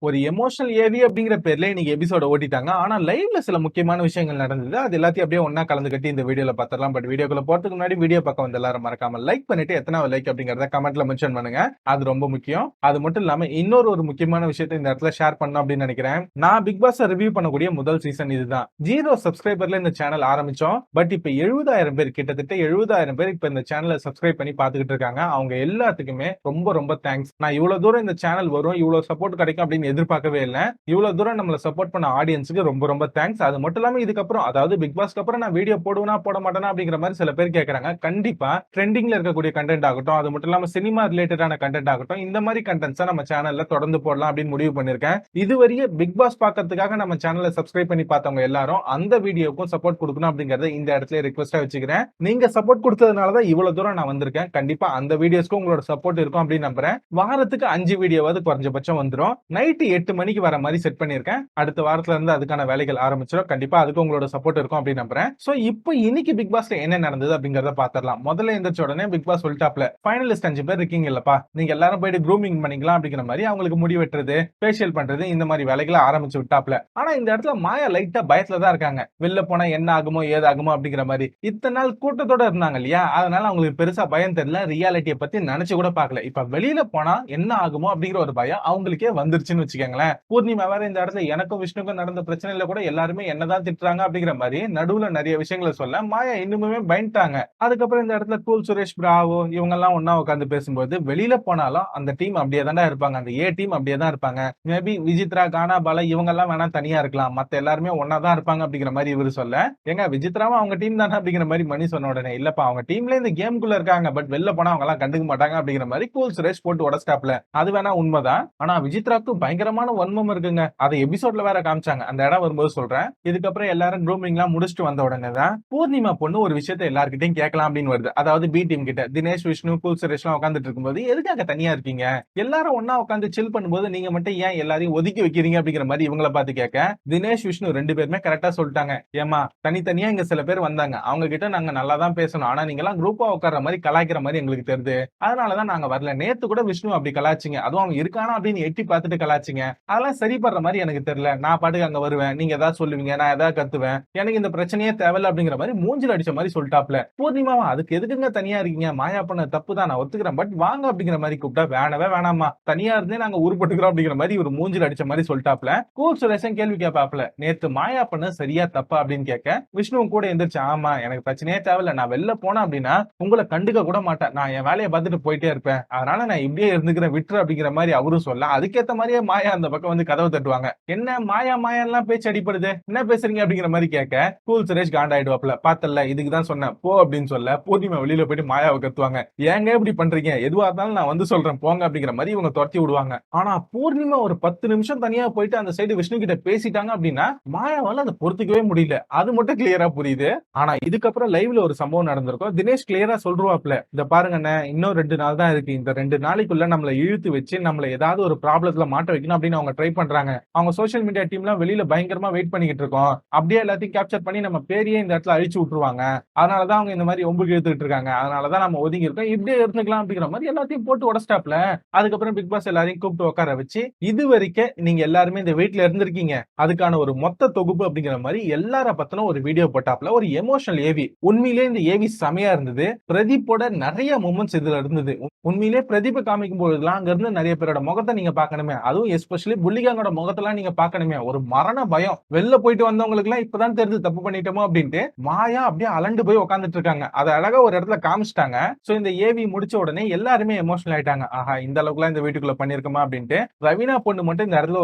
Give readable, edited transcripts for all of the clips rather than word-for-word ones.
ஒரு emotional AV அப்படிங்கிற பேர்ல இன்னைக்கு எபிசோட ஓட்டிட்டாங்க. ஆனா லைவ்ல சில முக்கியமான விஷயங்கள் நடந்தது. அது எல்லாத்தையும் அப்படியே ஒண்ணா கலந்து கட்டி இந்த வீடியோல பாத்துரலாம். பட் வீடியோக்குள்ள போறதுக்கு முன்னாடி வீடியோ பக்கம் வந்து எல்லாரும் மறக்காம லைக் பண்ணிட்டு எத்தனாவது லைக் அப்படிங்கறத கமெண்ட்ல மென்ஷன் பண்ணுங்க. அது ரொம்ப முக்கியம். அது மட்டும் இல்லாம ஒரு முக்கியமான விஷயத்தை இந்த இடத்துல ஷேர் பண்ணணும் அப்படின்னு நினைக்கிறேன். நான் பிக் பாஸ் ரிவ்யூ பண்ணக்கூடிய முதல் சீசன் இதுதான். 0 சப்ஸ்கிரைபர்ல இந்த சேனல் ஆரம்பிச்சோம். பட் இப்ப 70,000 பேர், கிட்டத்தட்ட 70,000 பேர் இப்ப இந்த சேனலை சப்ஸ்கிரைப் பண்ணி பாத்துக்கிட்டு இருக்காங்க. அவங்க எல்லாத்துக்குமே ரொம்ப ரொம்ப தேங்க்ஸ். நான் இவ்வளவு தூரம் இந்த சேனல் வரும், இவ்வளவு சப்போர்ட் கிடைக்கும் அப்படின்னு எதிர்பார்க்கவே இல்ல. இவ்வளவு தூரம் நம்மள சப்போர்ட் பண்ண ஆடியன்ஸ்க்கு ரொம்ப ரொம்ப தேங்க்ஸ். அது மட்டும் இல்லாம இதுக்கப்புறம், அதாவது பிக் பாஸ்க்கு அப்புறம் நான் வீடியோ போடுவேனா போட மாட்டேனா அப்படிங்கிற மாதிரி சில பேர் கேக்குறாங்க. கண்டிப்பா ட்ரெண்டிங்ல இருக்கக்கூடிய கண்டென்ட் ஆகட்டும், அது மட்டும் இல்லாம சினிமா ரிலேட்டடான கண்டென்ட் ஆகட்டும், இந்த மாதிரி கண்டென்ட்ஸை நம்ம சேனல்ல தொடர்ந்து போடலாம் அப்படின்னு முடிவு பண்ணிருக்கேன். இதுவரையே பிக் பாஸ் பார்க்கறதுக்காக நம்ம சேனலை சப்ஸ்கிரைப் பண்ணி பார்த்தவங்க எல்லாரும் அந்த வீடியோக்கும் சப்போர்ட் கொடுக்கணும் அப்படிங்கறத இந்த இடத்துல ரிக்வெஸ்டா வச்சுக்கிறேன். நீங்க சப்போர்ட் கொடுத்ததுனாலதான் இவ்வளவு தூரம் நான் வந்திருக்கேன். கண்டிப்பா அந்த வீடியோஸ்க்கு உங்களோட சப்போர்ட் இருக்கும் அப்படின்னு நம்புறேன். வாரத்துக்கு 5 வீடியோவாவது குறைஞ்சபட்சம் வந்துரும். நைட்டு 8 மணிக்கு வர மாதிரி செட் பண்ணிருக்கேன். அடுத்த வாரத்துல இருந்து அதுக்கான வேலைகள் ஆரம்பிச்சிடும். கண்டிப்பா அதுக்கு உங்களோட சப்போர்ட் இருக்கும் அப்படின்னு நம்புறேன். சோ இப்போ இன்னைக்கு பிக் பாஸ்ல என்ன நடந்தது அப்படிங்கறத பாத்திரலாம். முதல்ல எந்திரிச்ச உடனே பிக் பாஸ் சொல்லிட்டாப்ல, ஃபைனலிஸ்ட் 5 பேர் இருக்கீங்க இல்லப்பா, நீங்க எல்லாரும் போயிட்டு க்ரூமிங் பண்ணிக்கலாம் அப்படிங்கிற மாதிரி அவங்களுக்கு முடி வெட்டுறது, ஃபேஷியல் பண்றது, இந்த மாதிரி வேலைகளை ஆரம்பிச்சு விட்டாப்ல. ஆனா இந்த இடத்துல மாயா லைட்டா பயத்துல தான் இருக்காங்க. வெளில போனா என்ன ஆகுமோ ஏதாகுமோ அப்படிங்கிற மாதிரி. இத்தனை நாள் கூட்டத்தோட இருந்தாங்க இல்லையா, அதனால அவங்களுக்கு பெருசா பயம் தெரியல. ரியாலிட்டியை பத்தி நினைச்சு கூட பார்க்கல. இப்ப வெளியில போனா என்ன ஆகுமோ அப்படிங்கிற ஒரு பயம் அவங்களுக்கே வந்துருச்சுன்னு வச்சுக்கோங்களேன். பூர்ணிமா வேற இந்த இடத்துல எனக்கும் விஷ்ணுக்கும் நடந்த பிரச்சனையில கூட எல்லாருமே என்னதான் திட்டுறாங்க அப்படிங்கிற மாதிரி நடுவுல நிறைய விஷயங்களை சொல்ல மாயா இன்னுமே பயந்துட்டாங்க. அதுக்கப்புறம் இந்த இடத்துல கூல் சுரேஷ், பிராவோ இவங்க எல்லாம் ஒன்னா உட்காந்து பேசும்போது, வெளியில போனாலும் அந்த டீம் அப்படியே தானே இருப்பாங்க. அந்த ஏ டீம் அப்படியே தான் இருப்பாங்க. மேபி விசித்ரா, கானா, பாலா இவங்க எல்லாம் வேணா தனியா இருக்கலாம், மத்த எல்லாருமே ஒன்னா தான் இருப்பாங்க அப்படிங்கிற மாதிரி இவரு சொல்ல, எங்க விசித்ராவும் அவங்க டீம் தானே அப்படிங்கிற மாதிரி மணி சொன்ன உடனே, இல்லப்பா அவங்க டீம்ல இந்த கேம்குள்ள இருக்காங்க, பட் வெளில போனா அவங்க எல்லாம் கண்டுக்க மாட்டாங்க அப்படிங்கிற மாதிரி கூல் சுரேஷ் போட்டு உடஸ்டாப்ல. அது வேணா உண்மைதான். ஆனா விசித்ராக்கு பயங்கரமான வன்மம் இருக்குங்க. அதை எபிசோட்ல வேற காமிச்சாங்க. அந்த இடம் வரும்போது சொல்றேன். இதுக்கப்புறம் எல்லாரும் க்ரூமிங் எல்லாம் முடிச்சுட்டு வந்த உடனே தான் பூர்ணிமா பொண்ணு ஒரு விஷயத்தை எல்லார்கிட்டையும் கேட்கலாம் அப்படின்னு வருது. அதாவது பி டீம் கிட்ட தினேஷ், விஷ்ணு, கூல் சுரேஷ் எல்லாம் உட்காந்துட்டு இருக்கும்போது, எதுக்காக தனியா இருக்கீங்க, எல்லாரும் ஒன்னா உட்காந்து சில் பண்ணும்போது நீங்க மட்டும் ஏன் எல்லாரையும் ஒதுக்கி வைக்கிறீங்க அப்படிங்கிற மாதிரி இவங்கள பார்த்து கேட்க, தினேஷ், விஷ்ணு 2 பேருமே கரெக்டா சொல்லிட்டாங்க. ஏமா தனித்தனியா இங்க சில பேர் வந்தாங்க, அவங்க கிட்ட நாங்க நல்லா தான் பேசணும், ஆனா நீங்க எல்லாம் குரூப்பா உட்கார்ற மாதிரி கலாய்க்கிற மாதிரி எங்களுக்கு தெரியுது, அதனாலதான் நாங்க வரல. நேத்து கூட விஷ்ணு அப்படி கலாச்சிங்க, அதுவும் அவங்க இருக்கானா அப்படின்னு எட்டி பார்த்துட்டு கலாச்சிங்க, அதெல்லாம் சரி பண்ற மாதிரி எனக்கு தெரியல. நான் பாட்டுக்கு அங்க வருவேன், நீங்க ஏதாவது சொல்லுவீங்க, நான் ஏதாவது கத்துவேன், எனக்கு இந்த பிரச்சனையே தேவையில்ல அப்படிங்கிற மாதிரி மூஞ்சில அடிச்ச மாதிரி சொல்லிட்டாப்ல. பூர்ணிமாவா அதுக்கு எதுக்குங்க தனியா இருக்கீங்க, மாயா பண்ண தப்பு தான் நான் ஒத்துக்கிறேன், பட் வாங்க அப்படிங்கிற மாதிரி கூப்பிட்டா வேணவே வேணாமா, தனியா இருந்தே நாங்க உருப்பட்டுக்கிறோம் அப்படிங்கிற மாதிரி ஒரு மூஞ்சில அடிச்ச மாதிரி சொல்லிட்டாப்ல. கூல் சுரேஷன் கேள்வி கேட்பாப்ல, நேத்து மாயா பண்ண சரியா தப்பா அப்படின்னு கேட்க, விஷ்ணுவும் கூட எந்திரிச்சு, ஆமா எனக்கு பிரச்சனையே தேவையில்ல, நான் வெளில போனேன் அப்படின்னா உங்களை கண்டுக்க கூட மாட்டேன், நான் என் வேலையை பார்த்துட்டு போயிட்டே இருப்பேன், அதனால நான் இப்படியே இருந்துக்கிறேன் விட்டுரு அப்படிங்கிற மாதிரி அவரும் சொல்ல, அதுக்கேத்த மாதிரியே மாயா அந்த பக்கம் வந்து கதவை தட்டுவாங்க. என்ன மாயா மாயா எல்லாம் பேச்சு அடிப்படுது, என்ன பேசுறீங்க அப்படிங்கிற மாதிரி கேட்க, கூல் சுரேஷ் காண்டாயிடுவாப்ல. பார்த்தல இதுக்குதான் சொன்னேன் போ அப்படின்னு சொல்ல, பூர்ணிமா வெளியில போயிட்டு மாயாவை கத்துவாங்க. ஏங்க இப்படி பண்றீங்க, எதுவா இருந்தாலும் நான் வந்து சொல்றேன் போங்க அப்படிங்கிற மாதிரி இவங்க துரத்தி விடுவாங்க. ஆனா பூர்ணிமா ஒரு 10 நிமிஷம் தனியா போயிட்டு அந்த சைடு விஷ்ணு கிட்ட பேசிட்டாங்க அப்படின்னா மாயாவால அதை பொறுத்துக்கவே முடியல. அது மட்டும் கிளியரா புரியுது. ஆனா இதுக்கப்புறம் லைவ்ல ஒரு சம்பவம் நடந்திருக்கும். தினேஷ் கிளியரா சொல்றாப்ல, இந்த பாருங்க இன்னும் 2 நாள் தான் இருக்கு, இந்த 2 நாளைக்குள்ள நம்மளை இழுத்து வச்சு நம்மள ஏதாவது ஒரு ப்ராப்ளத்துல மாட்ட வைக்கணும் அப்படின்னு அவங்க ட்ரை பண்றாங்க. அவங்க சோசியல் மீடியா டீம்லாம் வெளியில பயங்கரமா வெயிட் பண்ணிக்கிட்டு இருக்கோம், அப்படியே எல்லாத்தையும் கேப்சர் பண்ணி நம்ம பேரையே இந்த இடத்துல அழிச்சு விட்டுருவாங்க, அதனாலதான் அவங்க இந்த மாதிரி ஒம்புக்கு இழுத்துட்டு இருக்காங்க, அதனாலதான் நம்ம ஒதுங்கி இருக்கோம், இப்படியே இருந்துக்கலாம் அப்படிங்கிற மாதிரி எல்லாத்தையும் போட்டு உடஸ்டாப்ல. அதுக்கப்புறம் பிக் பாஸ் எல்லாரையும் கூப்பிட்டு உட்கார வச்சு, இது வரைக்கும் நீங்க எல்லாருமே இந்த வீட்டுல இருந்திருக்கீங்க, அதுக்கான ஒரு மொத்த தொகுப்பு அப்படிங்கிற மாதிரி எல்லார பத்தின ஒரு வீடியோ போட்டாப்ல. ஒரு எமோஷனல் ஏவி. உண்மையிலே இந்த ஏவி செமையா இருந்தது. பிரதீப்போட நிறைய மூமெண்ட்ஸ் இதுல இருந்தது. உண்மையிலே பிரதீப் காமிக்கும் போதுலாம் அங்க இருந்து நிறைய பேரோட முகத்தை நீங்க பார்க்கணுமே, அதுவும் எஸ்பெஷலி புள்ளிகாங்கோட முகத்தெல்லாம் நீங்க பார்க்கணுமே, ஒரு மரண பயம். வெளில போயிட்டு வந்தவங்களுக்கு எல்லாம் இப்பதான் தெரிஞ்சு தப்பு பண்ணிட்டோமோ அப்படின்ட்டு மாயா அப்படியே அலண்டு போய் உட்காந்துட்டு இருக்காங்க. அதை அழகா ஒரு இடத்துல காமிச்சிட்டாங்க. சோ இந்த ஏவி முடிச்ச உடனே எல்லாருமே எமோஷனல் ஆயிட்டாங்க. ஆஹா இந்த அளவுக்கு இந்த வீட்டுக்குள்ள பண்ணிருக்கோமா அப்படின்ட்டு. ரவீனா பொண்ணு மட்டும் இந்த இடத்துல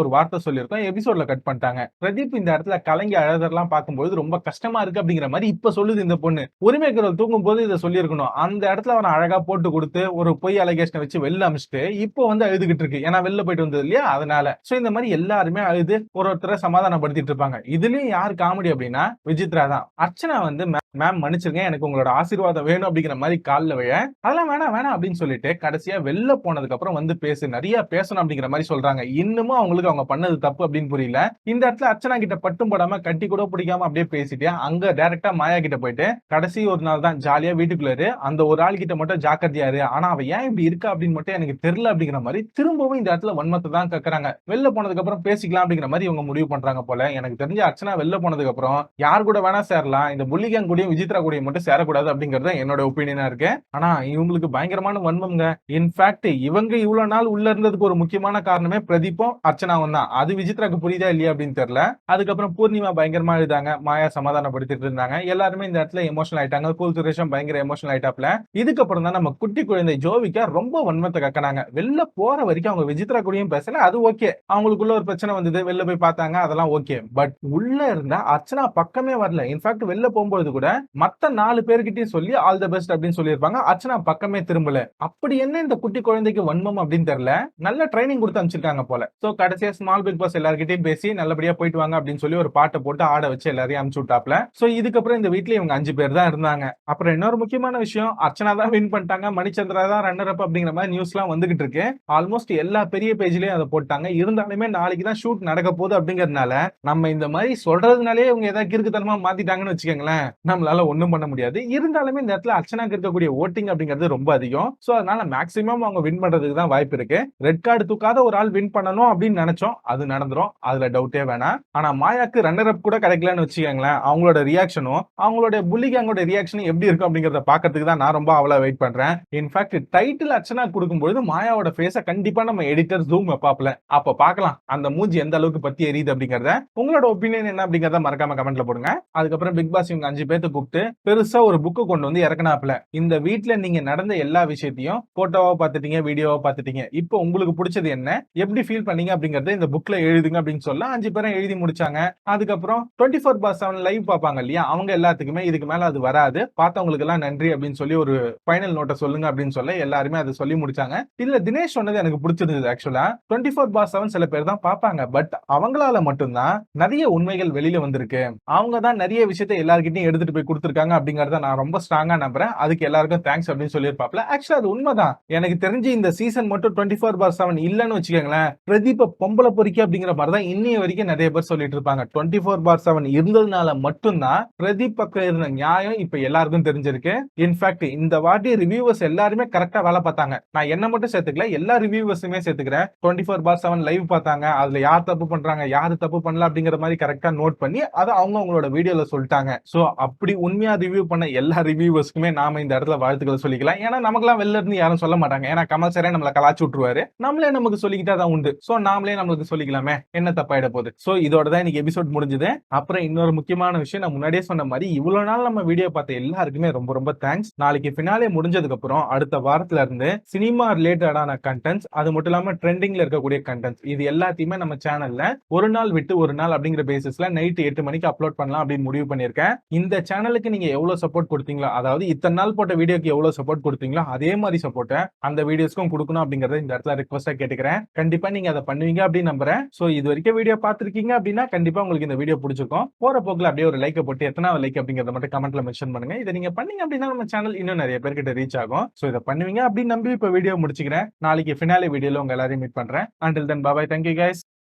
ஒரு வார்த்தை சொல்லியிருக்கோம், எபிசோட்ல கட் பண்ணிட்டாங்க. பிரதீப் இந்த இடத்துல கலங்கி அழகெல்லாம் பார்க்கும்போது ரொம்ப கஷ்டமா இருக்கு அப்படிங்கிற மாதிரி இப்ப சொல்லுது இந்த பொண்ணு. உரிமை குரல் தூங்கும் போது இதை சொல்லியிருக்கணும். அந்த இடத்துல அவனை அழகா போட்டு கொடுத்து ஒரு பொய் அலிகேஷனை வச்சு வெளில அமிச்சிட்டு இப்போ வந்து அழுதுகிட்டு இருக்கு, ஏன்னா வெளில போயிட்டு வந்தது இல்லையா, அதனால. சோ இந்த மாதிரி எல்லாருமே அழுது ஒருத்தரை சமாதானப்படுத்திட்டு இருப்பாங்க. இதுலயும் யார் காமெடி அப்படின்னா விசித்ரா தான். அர்ச்சனா வந்து மேம் மன்னிச்சிருங்க, எனக்கு உங்களோட ஆசீர்வாதம் வேணும் அப்படிங்கிற மாதிரி கால்ல விழ, அதெல்லாம் வேணாம் வேணாம் அப்படின்னு சொல்லிட்டு கடைசியா வெளில போனதுக்கு அப்புறம் வந்து பேசு, நிறைய பேசணும் அப்படிங்கிற மாதிரி சொல்றாங்க. இன்னமும் அவங்களுக்கு அவங்க பண்ணது தப்பு அப்படின்னு புரியல. இந்த இடத்துல அர்ச்சனா கிட்ட பட்டும் படாம கட்டி கூட பிடிக்காம அப்படியே பேசிட்டு அங்க டைரக்டா மாயா கிட்ட போயிட்டு கடைசி ஒரு நாள் தான் ஜாலியா வீட்டுக்குள்ள இரு, அந்த ஒரு ஆள் கிட்ட மட்டும் ஜாக்கிரதையா இரு, ஆனா அவ ஏன் இப்படி இருக்கா அப்படின்னு மட்டும் எனக்கு தெரியல அப்படிங்கிற மாதிரி திரும்பவும் இந்த இடத்துல வன்மத்தை தான் கேக்குறாங்க. வெளில போனதுக்கு அப்புறம் பேசிக்கலாம் அப்படிங்கிற மாதிரி இவங்க முடிவு பண்றாங்க போல. எனக்கு தெரிஞ்ச அர்ச்சனா வெளில போனதுக்கு அப்புறம் யார் கூட வேணா சேரலாம், இந்த புள்ளி கேங் கூடயும் விசித்ரா கூடயும் மட்டும் சேரக்கூடாது அப்படிங்கறது என்னோட ஒப்பீனியனா இருக்கு. ஆனா இவங்களுக்கு பயங்கரமான வன்மம்ங்க. இன்ஃபேக்ட் இவங்க இவ்வளவு நாள் உள்ள இருந்ததுக்கு ஒரு முக்கியமான காரணமே பிரதீப்பும் அர்ச்சனாவும் தான். அது விசித்ராக்கு புரியுதா இல்லையா அப்படின்னு தெரியல. அதுக்கப்புறம் பூர்ணிமா பயங்கரமா எழுதாங்க, மாயா சமாதானப்படுத்திட்டு இருந்தாங்க. எல்லாருமே இந்த இடத்துல எமோஷனல் ஆயிட்டாங்க. கூல் சுரேஷம் பயங்கர எமோஷனல் ஆயிட்டாப்ல. இதுக்கப்புறம் தான் நம்ம குட்டி குழந்தை ஜோவிகா ரொம்ப வன்மத்தை கக்கனாங்க. வெளில போற வரைக்கும் அவங்க விசித்ரா கூடயும் பேசல, அது ஓகே. அவங்களுக்குள்ள ஒரு பிரச்சனை வந்தது, வெளில போய் பார்த்தாங்க, அதெல்லாம் ஓகே. பட் உள்ள இருந்த அர்ச்சனா பக்கமே வரல. இன்ஃபேக்ட் வெளில போகும்போது கூட மத்த 4 பேர்கிட்டயும் சொல்லி ஆல் தி பெஸ்ட் அப்படின்னு சொல்லியிருப்பாங்க. அர்ச்சனா பக்கமே திரும்பல. அப்படி என்ன இந்த குட்டி குழந்தைக்கு வன்மம் அப்படின்னு தெரியல. நல்ல ட்ரைனிங் கொடுத்து அனுப்பிச்சிருக்காங்க போல. சோ கடைசியா ஸ்மால் பிக் பாஸ் எல்லார்கிட்டயும் பேசி நல்லபடியா போயிட்டு வாங்க அப்படின்னு சொல்லி ஒரு பாட்டை போட்டு ஆட வச்சு எல்லாரையும் அனுப்பிச்சு விட்டாப்ல. சோ இதுக்கப்புறம் இந்த வீட்ல இவங்க 5 பேர் தான் இருந்தாங்க. அப்புறம் இன்னொரு முக்கியமான விஷயம், அர்ச்சனா தான் வின் பண்ணிட்டாங்க, மணிச்சந்திரா தான் ரன்னர் அப் அப்படிங்கிற மாதிரி நியூஸ் எல்லாம் வந்துகிட்டு இருக்கு. ஆல்மோஸ்ட் எல்லா பெரிய பேஜ்லயும் அதை போட்டாங்க. இருந்தாலுமே நாளைக்கு தான் ஷூட் நடக்க போகுது அப்படிங்கறதுனால நம்ம இந்த மாதிரி சொல்றதுனாலே இவங்க ஏதாவது கிறுக்குத்தனமா மாத்திட்டாங்கன்னு வச்சுக்கோங்களேன், நம்மளால ஒண்ணும் பண்ண முடியாது. இருந்தாலுமே இந்த இடத்துல அர்ச்சனாக்கு இருக்கக்கூடிய ஓட்டிங் அப்படிங்கிறது ரொம்ப அதிகம். சோ அதனால மேக்ஸிமம் அவங்க வின் பண்றதுக்கு தான் வாய்ப்பு இருக்கு. ரெட் கார்டு தூக்காத ஒரு ஆள் வின் பண்ணணும் அப்படின்னு நினைச்சோம், அது நடந்துரும், அதுல டவுட்டே வேணாம். ஆனா மாயாக்கு ரன்னர் அப் கூட கிடைக்கலன்னு வச்சுக்கோங்களேன், அவங்களோட ரியாக்ஷனும் அவங்களோட புள்ளி கேங்கோட ரியாக்ஷனும் எப்படி இருக்கும் அப்படிங்கறத பாக்கிறதுக்கு தான் நான் ரொம்ப அவளா வெயிட் பண்றேன். இன்ஃபேக்ட் டைட்டில் அர்ச்சனா கொடுக்கும்போது மாயாவோட ஃபேஸ கண்டிப்பா நம்ம எடிட்டர் ஜூம் வைப்பாப்ல, அப்ப பார்க்கலாம் அந்த மூஞ்சி எந்த அளவுக்கு பத்தி எரியுது அப்படிங்கறத. உங்களோட ஒப்பீனியன் என்ன அப்படிங்கறத மறக்காம கமெண்ட்ல போடுங்க. அதுக்கப்புறம் பிக் பாஸ் இவங்க 5 பேர்த்த கூப்பிட்டு பெருசா ஒரு புக்கு கொண்டு வந்து இறக்குனாப்ல. இந்த வீட்ல நீங்க நடந்த எல்லா விஷயத்தையும் போட்டோவா பாத்துட்டீங்க, வீடியோவா பாத்துட்டீங்க, இப்போ உங்களுக்கு பிடிச்சது என்ன, எப்படி ஃபீல் பண்ணீங்க அப்படிங்கறத இந்த புக்ல எழுதுங்க அப்படின்னு சொல்ல 5 பேரும் எழுதி முடிச்சாங்க. அதுக்கப்புறம் 24/7 லைவ் பாப்பாங்க இல்லையா, அவங்க எல்லாத்துக்குமே இதுக்கு மேல அது வராது, பார்த்தவங்களுக்கு எல்லாம் நன்றி அப்படின்னு சொல்லி ஒரு ஃபைனல் நோட்டை சொல்லுங்க அப்படின்னு சொல்ல எல்லாருமே அதை சொல்லி முடிச்சாங்க. இதுல தினேஷ் சொன்னது எனக்கு பிடிச்சிருந்தது. ஆக்சுவலா 24/7 சில பேர் தான் பாப்பாங்க, பட் அவங்களால மட்டும்தான் நிறைய உண்மைகள் வெளியில வந்திருக்கு, அவங்க தான் நிறைய விஷயத்தை எல்லார்கிட்டையும் எடுத்துட்டு போய் கொடுத்திருக்காங்க அப்படிங்கறத நான் ரொம்ப ஸ்ட்ராங்கா நம்புறேன். அதுக்கு எல்லாருக்கும் தேங்க்ஸ் அப்படின்னு சொல்லியிருப்பாப்ல. ஆக்சுவலா அது உண்மைதான். எனக்கு தெரிஞ்சு இந்த சீசன் மட்டும் 24/7 இல்லன்னு வச்சுக்கோங்களேன், பிரதீப பொம்பளை பொறிக்க அப்படிங்கிற மாதிரி தான் இன்னைய வரைக்கும் நிறைய பேர் சொல்லிட்டு இருப்பாங்க. 24/7 இருந்ததுனால மட்டும்தான் பிரதீப் பக்கம் இருந்த நியாயம் இப்ப எல்லாருக்கும் தெரிஞ்சிருக்கு. இன்ஃபேக்ட் இந்த வாட்டி ரிவ்யூவர்ஸ் எல்லாருமே கரெக்டா வேலை பார்த்தாங்க. நான் என்ன மட்டும் சேர்த்துக்கல, எல்லா ரிவ்யூவர்ஸுமே சேர்த்துக்கிறேன். 24/7 லைவ் பார்த்தாங்க, அதுல யார் தப்பு பண்றாங்க யாரு தப்பு பண்ணல அப்படிங்கிற மாதிரி கரெக்டா நோட் பண்ணி அதை அவங்களோட வீடியோல சொல்லிட்டாங்க. சோ அப்படி உண்மையா ரிவ்யூ பண்ண எல்லா ரிவ்யூவர்ஸ்க்குமே நாம இந்த இடத்துல வாழ்த்துக்களை சொல்லிக்கலாம். ஏன்னா நமக்குலாம் வெளில இருந்து யாரும் சொல்ல மாட்டாங்க. ஏன்னா கமல் சாரே நம்மள கலாச்சு விட்டுருவாரு, நம்மளே நமக்கு சொல்லிக்கிட்டா தான் உண்டு. சோ நாமளே நம்மளுக்கு சொல்லிக்கலாமே, என்ன தப்பாயிட போகுது. சோ இதோட தான் இன்னைக்கு எபிசோட் முடிஞ்சது. அப்புறம் இன்னொரு முக்கியமான விஷயம், நான் முன்னாடியே சொன்ன மாதிரி இவ்வளவு நாள் நம்ம வீடியோ பார்த்த எல்லாருக்குமே ரொம்ப ரொம்ப தேங்க்ஸ். நாளைக்கு ஃபினாலே முடிஞ்சதுக்கு அப்புறம் அடுத்த வாரத்துல இருந்து சினிமா ரிலேட்டடான கண்டென்ட்ஸ், அது மட்டும் இல்லாம ட்ரெண்டிங்ல இருக்கக்கூடிய கண்டென்ட்ஸ், இது எல்லாத்தையுமே நம்ம சேனல்ல ஒரு நாள் விட்டு ஒரு நாள் அப்படிங்கிற பேசிஸ்ல நைட் 8 மணிக்கு அப்லோட் பண்ணலாம் அப்படின்னு முடிவு பண்ணிருக்கேன். இந்த சேனலுக்கு நீங்க எவ்வளவு சப்போர்ட் கொடுத்தீங்களோ, அதாவது இத்தனை நாள் போட்ட வீடியோக்கு எவ்வளவு சப்போர்ட் கொடுத்தீங்களோ அதே மாதிரி சப்போர்ட்டை அந்த வீடியோஸ்க்கும் கொடுக்கணும் அப்படிங்கறத இந்த இடத்துல ரிக்வெஸ்டா கேட்டுக்கிறேன். கண்டிப்பா நீங்க அதை பண்ணுவீங்க அப்படின்னு நம்புறேன். சோ இது வரைக்கும் வீடியோ பார்த்திருக்கீங்க அப்படின்னா கண்டிப்பா உங்களுக்கு இந்த வீடியோ பிடிச்சிருக்கும். போற போக்குல அப்படியே ஒரு லைக் போட்டு எத்தனாவது லைக் அப்படிங்கறத மட்டும் கமெண்ட்ல மென்ஷன் பண்ணுங்க. இதை நீங்க பண்ணீங்க அப்படின்னா நம்ம சேனல் இன்னும் நிறைய பேர்கிட்ட ரீச் ஆகும். சோ இதை பண்ணுவீங்க அப்படின்னு நம்பி இப்ப வீடியோ முடிச்சுக்கிறேன். நாளைக்கு ஃபினாலே வீடியோல உங்க எல்லாரையும் மீட் பண்றேன். Until then, bye bye, thank you guys.